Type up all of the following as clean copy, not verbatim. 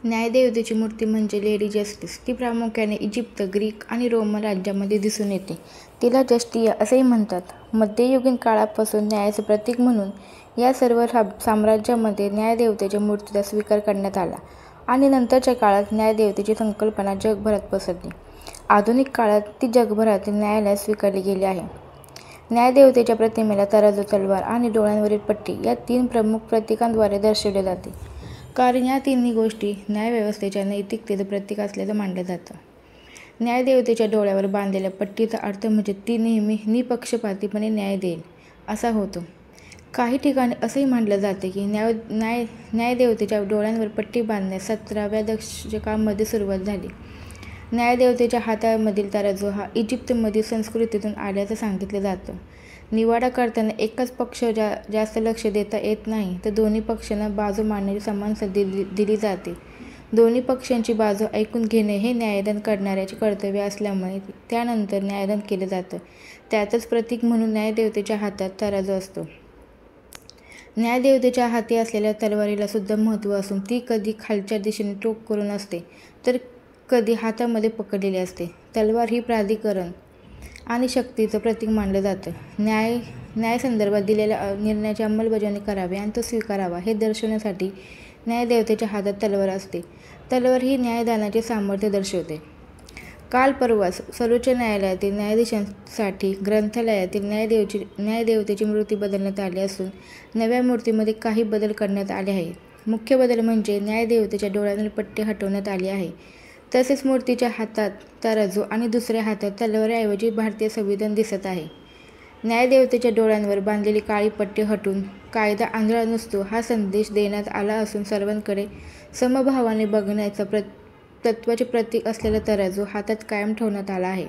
न्यायदेवतेची मूर्ती म्हणजे lady justice. ती प्रामुख्याने इजिप्त, ग्रीक आणि रोमन राज्यांमध्ये दिसून येते. तिला जस्टिया असेही म्हणतात. मध्ययुगीन काळापासून न्यायाचे प्रतीक म्हणून या सर्व साम्राज्यामध्ये न्यायदेवतेच्या मूर्तीचा स्वीकार करण्यात आला आणि नंतरच्या काळात न्यायदेवतेची संकल्पना जगभरात पसरली. आधुनिक काळात ती जगभरातील न्यायालयात स्वीकारली गेली आहे. न्यायदेवतेच्या प्रतिमेला तराजू, तलवार आणि डोळ्यांवरील पट्टी या 3 प्रमुख प्रतीकांद्वारे दर्शवले जाते, कारण या तिन्ही गोष्टी न्यायव्यवस्थेच्या नैतिकतेचं प्रतीक असल्याचं मानलं जातं. न्यायदेवतेच्या डोळ्यावर बांधलेल्या पट्टीचा अर्थ म्हणजे ती नेहमी निपक्षपातीपणे न्याय देईल असा होतो. काही ठिकाणी असंही मानलं जातं की न्यायदेवतेच्या डोळ्यांवर पट्टी बांधण्यास 17व्या दशकामध्ये सुरुवात झाली. न्यायदेवतेच्या हातामधील तराजू हा इजिप्तमधील संस्कृतीतून आल्याचं सांगितलं जातं. निवाडा करताना एकाच पक्षावर जास्त लक्ष देता येत नाही, तर दोन्ही पक्षांना बाजू मांडण्याची समान संधी दिली जाते. दोन्ही पक्षांची बाजू ऐकून घेणे हे न्यायदान करणाऱ्याचे कर्तव्य असल्यामुळे त्यानंतर न्यायदान केलं जातं. त्याचंच प्रतीक म्हणून न्यायदेवतेच्या हातात तराजू असतो. न्यायदेवतेच्या हाती असलेल्या तलवारीला सुद्धा महत्त्व असून ती कधी खालच्या दिशेने टोक करून असते, तर कधी हातामध्ये पकडलेली असते. तलवार ही प्राधिकरण आणि शक्तीचं प्रतीक मानलं जातं. न्यायासंदर्भात दिलेल्या निर्णयाची अंमलबजावणी करावी आणि तो स्वीकारावा हे दर्शवण्यासाठी न्यायदेवतेच्या हातात तलवार असते. तलवार ही न्यायदानाचे सामर्थ्य दर्शवते. काल परवाच सर्वोच्च न्यायालयातील न्यायाधीशांसाठी ग्रंथालयातील न्यायदेवतेची मूर्ती बदलण्यात आली असून नव्या मूर्तीमध्ये काही बदल करण्यात आले आहेत. मुख्य बदल म्हणजे न्यायदेवतेच्या डोळ्यांवरील पट्टी हटवण्यात आली आहे. तसेच मूर्तीच्या हातात तराजू आणि दुसऱ्या हातात तलवारीऐवजी भारतीय संविधान दिसत आहे. न्यायदेवतेच्या डोळ्यांवर बांधलेली काळी पट्टी हटून कायदा आंधळा नसतो हा संदेश देण्यात आला असून सर्वांकडे समभावाने बघण्याच्या तत्त्वाचे प्रतीक असलेला तराजू हातात कायम ठेवण्यात आला आहे.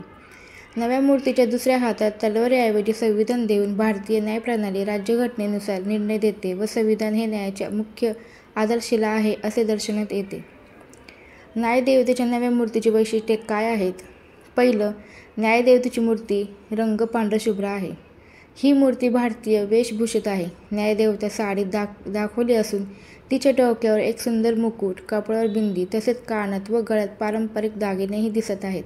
नव्या मूर्तीच्या दुसऱ्या हातात तलवारीऐवजी संविधान देऊन भारतीय न्यायप्रणाली राज्यघटनेनुसार निर्णय देते व संविधान हे न्यायाच्या मुख्य आधारशिला आहे असे दर्शवण्यात येते. न्यायदेवतेच्या नव्या मूर्तीची वैशिष्ट्ये काय आहेत? पहिलं, न्यायदेवतेची मूर्ती रंग पांढरा-शुभ्र आहे. ही मूर्ती भारतीय वेशभूषेत आहे. न्यायदेवता साडीत दाखवली असून तिच्या डोक्यावर एक सुंदर मुकुट, कपाळावर बिंदी तसेच कानात व गळ्यात पारंपरिक दागिनेही दिसत आहेत.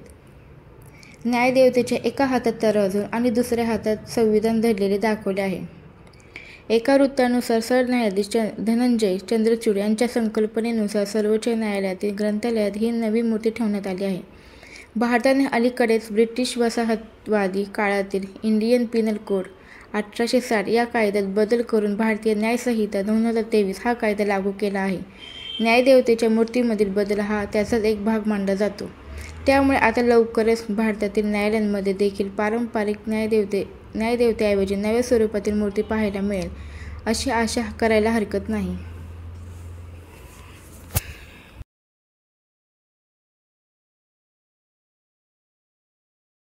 न्यायदेवतेच्या एका हातात तराजू आणि दुसऱ्या हातात संविधान धरलेले दाखवले आहे. एका वृत्तानुसार सरन्यायाधीश धनंजय चंद्रचूड यांच्या संकल्पनेनुसार सर्वोच्च न्यायालयातील ग्रंथालयात ही नवी मूर्ती ठेवण्यात आली आहे. भारताने अलीकडेच ब्रिटिश वसाहतवादी काळातील इंडियन पिनल कोड 1860 या कायद्यात बदल करून भारतीय न्यायसंहिता 2023 हा कायदा लागू केला आहे. न्यायदेवतेच्या मूर्तीमधील बदल हा त्याचाच एक भाग मानला जातो. त्यामुळे आता लवकरच भारतातील न्यायालयांमध्ये देखील पारंपरिक न्यायदेवतेऐवजी नव्या स्वरूपातील मूर्ती पाहायला मिळेल अशी आशा करायला हरकत नाही.